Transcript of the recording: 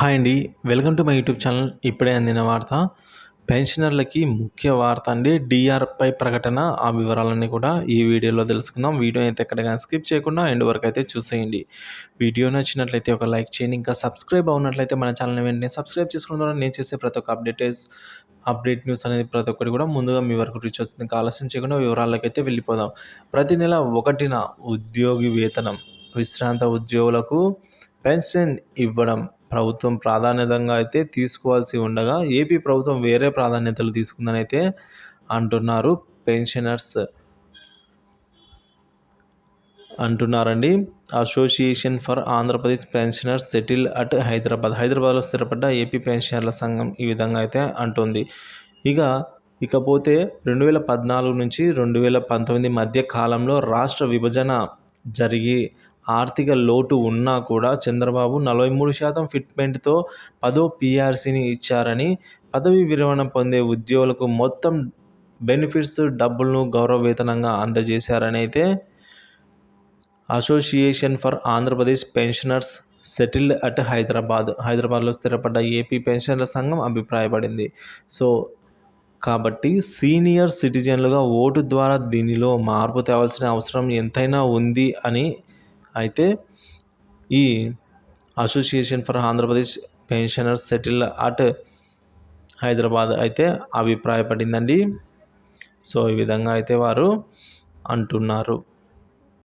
Hi అండి. Welcome to my YouTube channel. ఇప్పుడే అందిన వార్త. పెన్షనర్లకి ముఖ్య వార్త అండి. డీఆర్‌పై ప్రకటన. ఆ వివరాలన్నీ కూడా ఈ వీడియోలో తెలుసుకుందాం. వీడియో అయితే ఎక్కడ గాని స్కిప్ చేయకుండా ఎండ్ వరకు అయితే చూసేయండి. వీడియో నచ్చినట్లయితే ఒక లైక్ చేయండి. ఇంకా సబ్స్క్రైబ్ అవునట్లయితే మన ఛానల్‌ని వెంటనే సబ్స్క్రైబ్ చేసుకోవడం ద్వారా నేను చేసే ప్రతి ఒక్క అప్డేట్ న్యూస్ అనేది ప్రతి ఒక్కటి కూడా ముందుగా మీ వరకు రీచ్ అవుతుంది. ఇంకా ఆలస్యం చేయకుండా వివరాలకైతే వెళ్ళిపోదాం. ప్రతి నెల 1న ఉద్యోగి వేతనం, విశ్రాంత ఉద్యోగులకు పెన్షన్ ఇవ్వడం ప్రభుత్వం ప్రాధాన్యతగా అయితే తీసుకోవాల్సి ఉండగా ఏపీ ప్రభుత్వం వేరే ప్రాధాన్యతలు తీసుకుందని అయితే అంటున్నారు. పెన్షనర్స్ అంటున్నారండి. Association for Andhra Pradesh pensioners settle at హైదరాబాద్లో స్థిరపడ్డ ఏపీ పెన్షనర్ల సంఘం ఈ విధంగా అయితే అంటుంది. ఇకపోతే 2014 నుంచి 2019 మధ్య కాలంలో రాష్ట్ర విభజన జరిగి ఆర్థిక లోటు ఉన్నా కూడా చంద్రబాబు 43% ఫిట్మెంట్తో 10వ పీఆర్సీని ఇచ్చారని, పదవీ విరమణ పొందే ఉద్యోగులకు మొత్తం బెనిఫిట్స్ డబ్బులను గౌరవ వేతనంగా అందజేశారని అయితే association for Andhra Pradesh pensioners settled at హైదరాబాద్లో స్థిరపడ్డ ఏపీ పెన్షనర్ల సంఘం అభిప్రాయపడింది. కాబట్టి సీనియర్ సిటిజన్లుగా ఓటు ద్వారా దీనిలో మార్పు తేవాల్సిన అవసరం ఎంతైనా ఉంది అని అయితే ఈ association for Andhra Pradesh pensioners settle at Hyderabad అయితే అభిప్రాయపడిందండి. ఈ విధంగా అయితే వారు అంటున్నారు.